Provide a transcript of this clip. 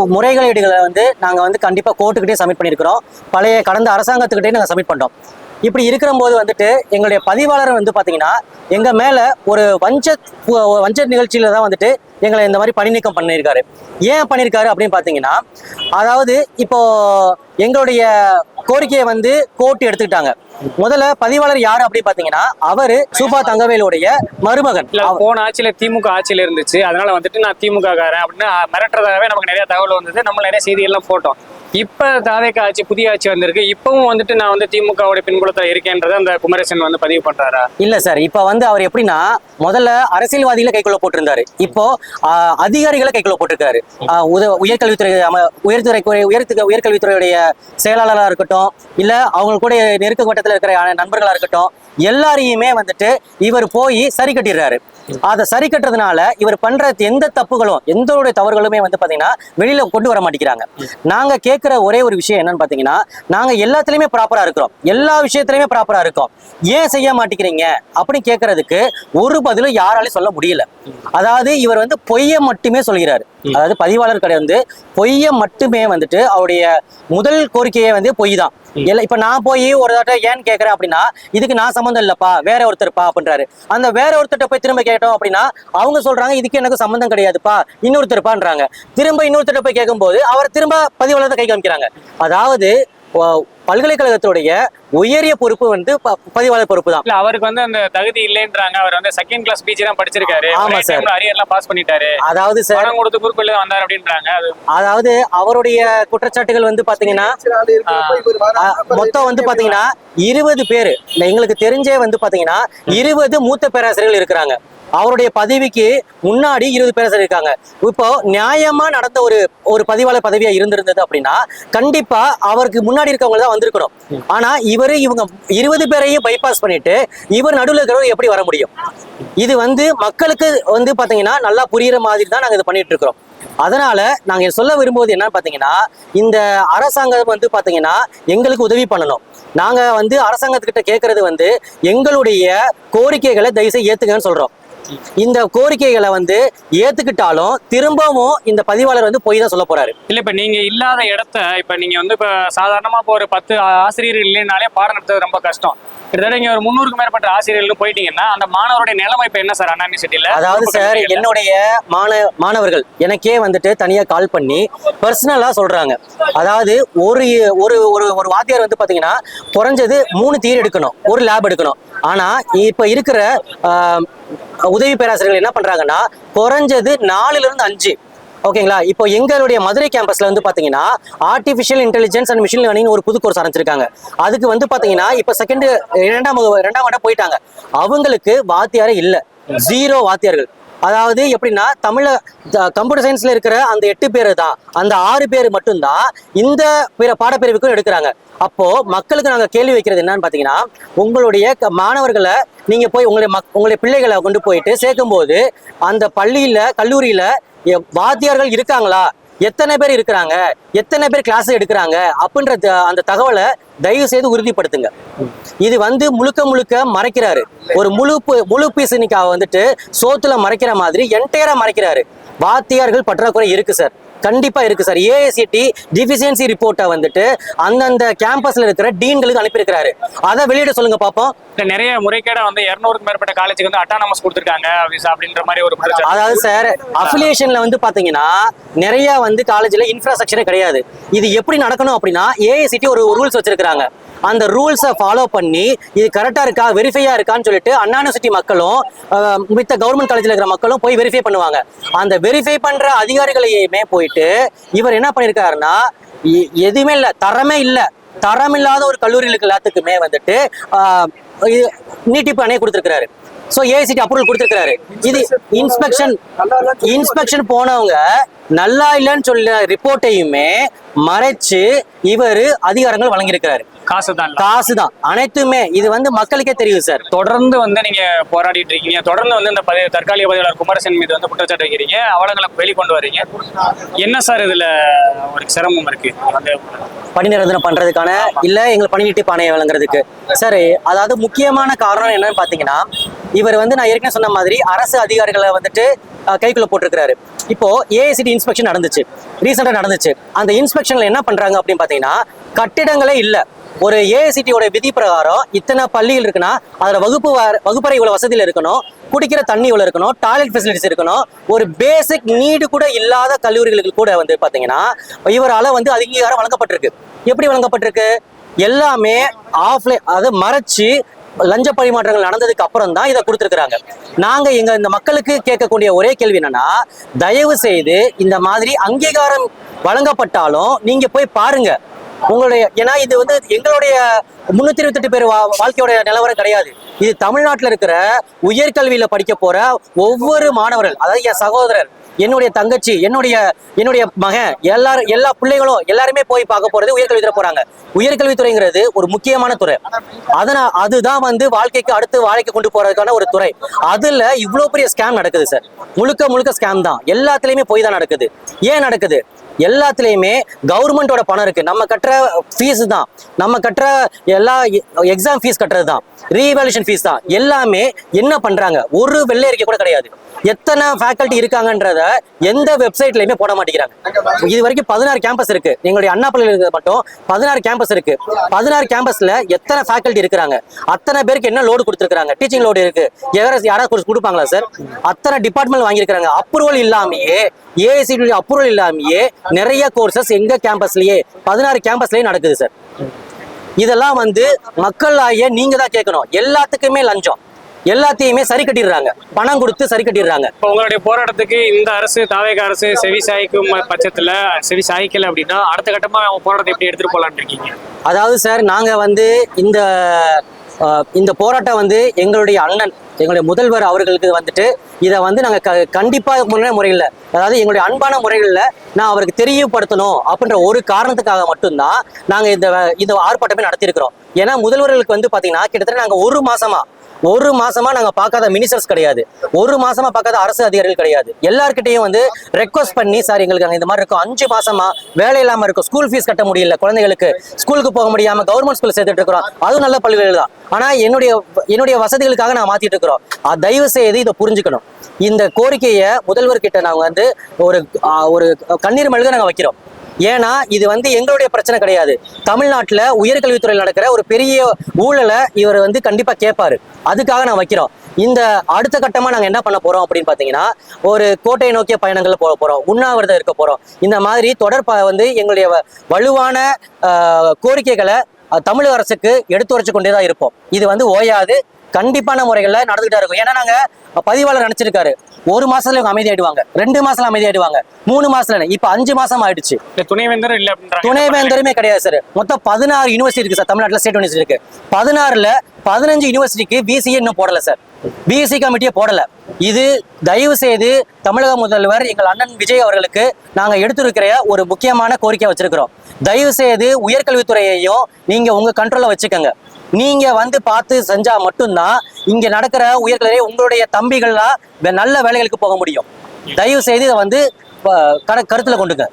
முறைகேடுகளை நாங்கள் கண்டிப்பாக கோர்ட்டுக்கிட்டே சப்மிட் பண்ணியிருக்கிறோம். கடந்த அரசாங்கத்துக்கிட்டே நாங்கள் சப்மிட் பண்ணோம். இப்படி இருக்கிற போது எங்களுடைய பதிவாளர் பார்த்தீங்கன்னா எங்கள் மேலே ஒரு வஞ்ச நிகழ்ச்சியில் தான் எங்களை இந்த மாதிரி பணி நீக்கம் பண்ணியிருக்காரு. ஏன் பண்ணியிருக்காரு அப்படின்னு பார்த்தீங்கன்னா, அதாவது இப்போ எங்களுடைய கோரிக்கையை கோர்ட் எடுத்துக்கிட்டாங்க. முதல்ல பதிவாளர் யாரு அப்படின்னு பாத்தீங்கன்னா, அவரு சூபா தங்கவேலுடைய மருமகன். போன ஆட்சியில திமுக ஆட்சியில இருந்துச்சு, அதனால நான் திமுக காரன் அப்படின்னு மிரட்டுறதாகவே நமக்கு நிறைய தகவல் வந்தது. நம்ம நிறைய செய்தியெல்லாம் போட்டோம். இப்ப தாவேக ஆட்சி, புதிய ஆட்சி வந்திருக்கு. இப்பவும் நான் திமுகவுடைய பின்புலத்துல இருக்கேன்றதை அந்த குமரேசன் பதிவு பண்றாரா? இல்ல சார், இப்ப அவர் எப்படின்னா, முதல்ல அரசியல்வாதிகளை கைக்குள்ள போட்டிருந்தாரு. இப்போ அதிகாரிகளை கைக்குள்ள போட்டிருக்காரு. உயர்கல்வித்துறையுடைய செயலாளராக இருக்கட்டும், இல்ல அவங்க கூட நெருக்க வட்டத்தில் இருக்கிற நண்பர்களா இருக்கட்டும், எல்லாரையுமே இவர் போய் சரி கட்டிடுறாரு. அதை சரி கட்டுறதுனால இவர் பண்ற எந்த தப்புகளும், எந்த ஒரு தவறுகளுமே பாத்தீங்கன்னா வெளியில கொண்டு வர மாட்டேங்கிறாங்க. நாங்க கேட்கிற ஒரே ஒரு விஷயம் என்னன்னு பாத்தீங்கன்னா, நாங்க எல்லாத்துலயுமே ப்ராப்பரா இருக்கிறோம், எல்லா விஷயத்திலயுமே ப்ராப்பரா இருக்கோம், ஏன் செய்ய மாட்டேங்கிறீங்க அப்படின்னு கேட்கறதுக்கு ஒரு பதிலும் யாராலையும் சொல்ல முடியல. அதாவது இவர் பொய்யை மட்டுமே சொல்கிறாரு. அதாவது பதிவாளர் கடை பொய்யை மட்டுமே அவருடைய முதல் கோரிக்கையே பொய் தான். இப்ப நான் போய் ஒரு தடவை ஏன்னு கேட்கறேன் அப்படின்னா, இதுக்கு நான் சம்மந்தம் இல்லப்பா, வேற ஒருத்தர்ப்பா அப்படின்றாரு. அந்த வேற ஒருத்தர்ட்ட போய் திரும்ப கேட்டோம் அப்படின்னா, அவங்க சொல்றாங்க இதுக்கு எனக்கு சம்மந்தம் கிடையாதுப்பா, இன்னொருத்தர்ப்பான்றாங்க. திரும்ப இன்னொருத்தர்ட்ட போய் கேட்கும்போது அவர் திரும்ப பதிவாளர் கை காமிக்கிறாங்க. அதாவது பல்கலைக்கழகத்துடைய உயரிய பொறுப்பு பதிவாளர் பொறுப்பு தான். அவருக்கு அந்த தகுதி இல்லைன்றாங்க. அவர் செகண்ட் கிளாஸ் பிஜி தான் படிச்சிருக்காரு. ஆமா சார், அரியர்லாம் பாஸ் பண்ணிட்டாரு. அதாவது சார் கொடுத்து குறுக்குள்ள வந்தார் அப்படின்றாங்க. அதாவது அவருடைய குற்றச்சாட்டுகள் பாத்தீங்கன்னா, மொத்தம் பாத்தீங்கன்னா 20 பேரு எங்களுக்கு தெரிஞ்சே பாத்தீங்கன்னா 20 மூத்த பேராசிரியர்கள் இருக்கிறாங்க. அவருடைய பதவிக்கு முன்னாடி 20 பேர் இருக்காங்க. இப்போ நியாயமா நடந்த ஒரு பதிவாளர் பதவியா இருந்திருந்தது அப்படின்னா கண்டிப்பா அவருக்கு முன்னாடி இருக்கவங்க தான் வந்திருக்கணும். ஆனா இவங்க 20 பேரையும் பைபாஸ் பண்ணிட்டு இவர் நடுவில் இருக்கிறவர் எப்படி வர முடியும்? இது மக்களுக்கு பாத்தீங்கன்னா நல்லா புரியுற மாதிரி தான் நாங்க இதை பண்ணிட்டு இருக்கிறோம். அதனால நாங்க சொல்ல விரும்புவது என்னன்னு பாத்தீங்கன்னா, இந்த அரசாங்கம் பாத்தீங்கன்னா எங்களுக்கு உதவி பண்ணணும். நாங்க அரசாங்கத்துக்கிட்ட கேட்கறது எங்களுடைய கோரிக்கைகளை தயவுசெய்து ஏத்துக்கன்னு சொல்றோம். இந்த கோரிக்கைகளை ஏத்துக்கிட்டாலும் திரும்பவும் இந்த பதிவாளர் போய் தான் சொல்ல போறாரு. இல்ல இப்ப நீங்க இல்லாத இடத்த இப்ப நீங்க இப்ப சாதாரணமா இப்போ ஒரு 10 ஆசிரியர்கள் இல்லைனாலே பாடம் நடத்துறது ரொம்ப கஷ்டம். கிட்டத்தட்ட இங்க ஒரு 300க்கும் மேற்பட்ட ஆசிரியர்கள் போயிட்டீங்கன்னா அந்த மாணவருடைய நிலைமை இப்ப என்ன சார்? அண்ணா யூனிவர்சிட்டியில அதாவது சார், என்னுடைய மாணவர்கள் எனக்கே தனியா கால் பண்ணி பர்சனலா சொல்றாங்க. அதாவது ஒரு வாத்தியார் பாத்தீங்கன்னா குறைஞ்சது 3 தியரி எடுக்கணும், ஒரு லேப் எடுக்கணும். ஆனா இப்ப இருக்கிற உதவி பேராசிரியர்கள் என்ன பண்றாங்கன்னா குறைஞ்சது 4ல இருந்து 5. ஓகேங்களா? இப்போ எங்களுடைய மதுரை கேம்பஸ்ல பாத்தீங்கன்னா artificial intelligence and machine learning ஒரு புது கோர்ஸ் ஆரம்பிச்சிருக்காங்க. அதுக்கு பாத்தீங்கன்னா இப்ப இரண்டாம் ஆண்டு போயிட்டாங்க. அவங்களுக்கு வாத்தியாரே இல்ல, 0 வாத்தியார்கள். அதாவது எப்படின்னா, கம்ப்யூட்டர் சயின்ஸ்ல இருக்கிற அந்த 8 பேரு தான், அந்த 6 பேர் மட்டும்தான் இந்த பாடப்பிரிவுக்கும் எடுக்கிறாங்க. அப்போ மக்களுக்கு நாங்க கேள்வி வைக்கிறது என்னன்னு பாத்தீங்கன்னா, உங்களுடைய மாணவர்களை நீங்க போய் உங்களுடைய பிள்ளைகளை கொண்டு போயிட்டு சேர்க்கும் போது அந்த பள்ளியில கல்லூரியில வாத்தியார்கள் இருக்காங்களா, எத்தனை பேர் இருக்கிறாங்க, எத்தனை பேர் கிளாஸ் எடுக்கிறாங்க அப்படின்ற அந்த தகவலை தயவு செய்து உறுதிப்படுத்துங்க. இது முழுக்க மறைக்கிறாரு. ஒரு முழு பீசனிக்காக சோத்துல மறைக்கிற மாதிரி என்டையரா மறைக்கிறாரு. வாத்தியார்கள் பற்றாக்குறை இருக்கு சார், கண்டிப்பா இருக்கு சார். ஏஐசிடி டிஃபிஷியன்சி ரிப்போர்ட்டை அந்தந்த கேம்பஸ்ல இருக்கிற டீன்களுக்கு அனுப்பியிருக்கிறாரு. அதை வெளியிட சொல்லுங்க பாப்போம். நிறைய முறைகேடா 200க்கும் மேற்பட்ட காலேஜுக்கு அட்டானமஸ் கொடுத்துருக்காங்க அப்படின்ற மாதிரி ஒரு. அதாவது சார், அஃபிலியேஷன்ல பாத்தீங்கன்னா நிறைய காலேஜ்ல இன்ஃப்ராஸ்ட்ரக்சரே கிடையாது. இது எப்படி நடக்கணும் அப்படின்னா, ஏஐசிடி ஒரு ரூல்ஸ் வச்சிருக்காங்க. அந்த ரூல்ஸை ஃபாலோ பண்ணி இது கரெக்டா இருக்கா, வெரிஃபையா இருக்கான்னு சொல்லிட்டு அண்ணா யூனிவர்சிட்டி மக்களும் மித்த கவர்மெண்ட் காலேஜ்ல இருக்கிற மக்களும் போய் வெரிஃபை பண்ணுவாங்க. அந்த வெரிஃபை பண்ற அதிகாரிகளையுமே போயிட்டு இவர் என்ன பண்ணிருக்காருன்னா, எதுவுமே இல்ல, தரமே இல்ல, தரமில்லாத ஒரு கல்லூரிகளுக்கு எல்லாத்துக்குமே நீட்டிப்பு அணைய கொடுத்திருக்கிறாரு. சோ ஏஐசிடி அப்ரூவல் கொடுத்திருக்காரு. இது இன்ஸ்பெக்ஷன் போனவங்க நல்லா இல்லைன்னு சொல்ல ரிப்போர்ட்டையுமே மறைச்சு இவரு அதிகாரங்கள் வழங்கியிருக்கிறாரு. காசுதான் அனைத்துமே. இது மக்களுக்கே தெரியும் சார். தொடர்ந்து நீங்க போராடிட்டு இருக்கீங்க, தொடர்ந்து இந்த தற்காலிக பதிவாளர் குமரேசன் மீது குற்றச்சாட்டு வைக்கிறீங்க, அவலங்களை வெளிக்கொண்டு வரீங்க. என்ன சார் இதுல ஒரு சிரமம் இருக்கு? பணி நிரந்தரம் பண்றதுக்கான இல்ல எங்களுக்கு பணி நீட்டிப்பு ஆணையம் வழங்குறதுக்கு சார். அதாவது முக்கியமான காரணம் என்னன்னு பாத்தீங்கன்னா, இவர் வந்து நான் ஏற்கனவே சொன்ன மாதிரி அரசு அதிகாரிகளை வந்துட்டு கைக்குள்ள போட்டிருக்கிறாரு. இப்போ ஏஐசிடி இன்ஸ்பெக்ஷன் நடந்துச்சு, ரீசெண்டா நடந்துச்சு. அந்த இன்ஸ்பெக்ஷன்ல என்ன பண்றாங்க அப்படின்னு பாத்தீங்கன்னா, கட்டிடங்களே இல்ல. ஒரு ஏஐசிடியோட விதி பிரகாரம் இத்தனை பள்ளிகள் இருக்குன்னா அதுல வகுப்பறை இவ்வளவு வசதியில இருக்கணும், குடிக்கிற தண்ணி இவ்வளவு இருக்கணும், டாய்லெட் ஃபெசிலிட்டிஸ் இருக்கணும். ஒரு பேசிக் நீடு கூட இல்லாத கல்லூரிகளுக்கு கூட வந்து பாத்தீங்கன்னா இவரால வந்து அங்கீகாரம் வழங்கப்பட்டிருக்கு. எப்படி வழங்கப்பட்டிருக்கு? எல்லாமே ஆஃப்லைன், அதை மறைச்சு லஞ்ச பரிமாற்றங்கள் நடந்ததுக்கு அப்புறம் தான் இதை கொடுத்துருக்காங்க. நாங்க இந்த மக்களுக்கு கேட்கக்கூடிய ஒரே கேள்வி என்னன்னா, தயவு செய்து இந்த மாதிரி அங்கீகாரம் வழங்கப்பட்டாலும் நீங்க போய் பாருங்க உங்களுடைய. ஏன்னா இது வந்து எங்களுடைய 328 பேர் வாழ்க்கையோட நிலவரம் கிடையாது. இது தமிழ்நாட்டில் இருக்கிற உயர்கல்வியில படிக்க போற ஒவ்வொரு மாணவர்கள், அதாவது என் சகோதரர், என்னுடைய தங்கச்சி, என்னுடைய மகன், எல்லா பிள்ளைகளும் எல்லாருமே போய் பார்க்க போறது உயர்கல்வித்துறை போறாங்க. உயர்கல்வித்துறைங்கிறது ஒரு முக்கியமான துறை. அதுதான் வந்து வாழ்க்கைக்கு கொண்டு போறதுக்கான ஒரு துறை. அதுல இவ்வளவு பெரிய ஸ்கேம் நடக்குது சார். முழுக்க ஸ்கேம் தான். எல்லாத்துலயுமே போய் தான் நடக்குது. ஏன் நடக்குது? எல்லாத்துலயுமே கவர்மெண்டோட பணம் இருக்கு. நம்ம கட்டுற ஃபீஸ் தான், நம்ம கட்டுற எல்லா எக்ஸாம் ஃபீஸ் கட்டுறது தான், ரீவேல்யூஷன் ஃபீஸ் தான். எல்லாமே என்ன பண்றாங்க? ஒரு வெள்ளை அறிக்கை கூட கிடையாது. எத்தனை ஃபேக்கல்டி இருக்காங்கன்றத எந்த வெப்சைட்லயுமே போட மாட்டேங்கிறாங்க. இது வரைக்கும் 16 கேம்பஸ் இருக்கு. எங்களுடைய அண்ணா பள்ளியில் மட்டும் 16 கேம்பஸ் இருக்கு. 16 கேம்பஸ்ல எத்தனை ஃபேக்கல்டி இருக்கிறாங்க, அத்தனை பேருக்கு என்ன லோடு கொடுத்துருக்காங்க, டீச்சிங் லோடு இருக்கு, யாராவது கொடுப்பாங்களா சார்? அத்தனை டிபார்ட்மெண்ட் வாங்கியிருக்காங்க. அப்ரூவல் இல்லாமயே, ஏஐசிடி அப்ரூவல் இல்லாமயே நிறைய கோர்சஸ் எங்க கேம்பஸ்லயே 16 கேம்பஸ்லயே நடக்குது சார். இதெல்லாம் வந்து மக்கள் ஆகிய நீங்க தான் கேட்கணும். எல்லாத்துக்குமே லஞ்சம், எல்லாத்தையுமே சரி கட்டிடுறாங்க, பணம் கொடுத்து சரி கட்டிடுறாங்க. இப்போ உங்களுடைய போராட்டத்துக்கு இந்த அரசு, தாவேக அரசு செவி சாய்க்கும் பட்சத்துல, செவி சாய்க்கல அப்படின்னா அடுத்த கட்டமா அவங்க போராட்டத்தை எப்படி எடுத்துட்டு போலான்னு இருக்கீங்க? அதாவது சார், நாங்க வந்து இந்த போராட்டம் வந்து எங்களுடைய அண்ணன், எங்களுடைய முதல்வர் அவர்களுக்கு வந்துட்டு இதை வந்து நாங்கள் கண்டிப்பாக முறையில், அதாவது எங்களுடைய அன்பான முறைகளில் நான் அவருக்கு தெரியப்படுத்தணும் அப்படின்ற ஒரு காரணத்துக்காக மட்டும்தான் நாங்கள் இந்த ஆர்ப்பாட்டமே நடத்தியிருக்கிறோம். ஏன்னா முதல்வர்களுக்கு வந்து பார்த்தீங்கன்னா கிட்டத்தட்ட நாங்கள் ஒரு மாசமா நாங்க பார்க்காத மினிஸ்டர்ஸ் கிடையாது, ஒரு மாசமா பார்க்காத அரசு அதிகாரிகள் கிடையாது. எல்லார்கிட்டையும் வந்து ரெக்வஸ்ட் பண்ணி, சார் எங்களுக்கு இந்த மாதிரி இருக்கும், 5 மாசமா வேலை இல்லாம இருக்கும், ஸ்கூல் ஃபீஸ் கட்ட முடியல, குழந்தைகளுக்கு ஸ்கூலுக்கு போக முடியாம கவர்மெண்ட் ஸ்கூல் சேர்த்துட்டு இருக்கிறோம், அதுவும் நல்ல பள்ளிகள் தான். ஆனா என்னுடைய வசதிகளுக்காக நான் மாத்திட்டு இருக்கிறோம். தயவு செய்து இதை புரிஞ்சுக்கணும். இந்த கோரிக்கையை முதல்வர்கிட்ட நாங்க வந்து ஒரு கண்ணீர் மல்க நாங்க வைக்கிறோம். ஏன்னா இது வந்து எங்களுடைய பிரச்சனை கிடையாது. தமிழ்நாட்டில் உயர்கல்வித்துறையில் நடக்கிற ஒரு பெரிய ஊழலை இவர் வந்து கண்டிப்பா கேட்பாரு. அதுக்காக நான் வைக்கிறோம். இந்த அடுத்த கட்டமா நாங்க என்ன பண்ண போறோம் அப்படின்னு பாத்தீங்கன்னா, ஒரு கோட்டையை நோக்கிய பயணங்கள் போக போறோம், உண்ணாவிரதம் இருக்க போறோம். இந்த மாதிரி வந்து எங்களுடைய வலுவான கோரிக்கைகளை தமிழக அரசுக்கு எடுத்து வரைச்சு கொண்டேதான் இருப்போம். இது வந்து ஓயாது, கண்டிப்பான முறைகள்ல நடந்துகிட்டா இருக்கும். ஏன்னா நாங்க பதிவாளர் நினைச்சிருக்காரு, 1 மாசத்துல இவங்க அமைதியாயிடுவாங்க, 2 மாசத்துல அமைதியாயிடுவாங்க, 3 மாசத்துல, இப்ப 5 மாசம் ஆயிடுச்சு. துணைவேந்தர் இல்ல, துணைவேந்தருமே கிடையாது சார். மொத்தம் 16 யூனிவர்சிட்டி இருக்கு சார் தமிழ்நாட்டில், ஸ்டேட் யூனிவர்சிட்டி இருக்கு. 16ல 15 யூனிவர்சிட்டிக்கு பிசிஏ இன்னும் போடல சார், பிஎஸ்சி கமிட்டியே போடல. இது தயவு செய்து தமிழக முதல்வர் எங்கள் அண்ணன் விஜய் அவர்களுக்கு நாங்க எடுத்திருக்கிற ஒரு முக்கியமான கோரிக்கை வச்சிருக்கிறோம். தயவு செய்து உயர்கல்வித்துறையையும் நீங்க உங்க கண்ட்ரோல்ல வச்சுக்கோங்க. நீங்க வந்து பார்த்து செஞ்சா மட்டும்தான் இங்க நடக்கிற உயர்கல்வியை உங்களுடைய தம்பிகள்லாம் நல்ல வேலைகளுக்கு போக முடியும். தயவு செய்து இதை வந்து கருத்துல கொண்டுங்க.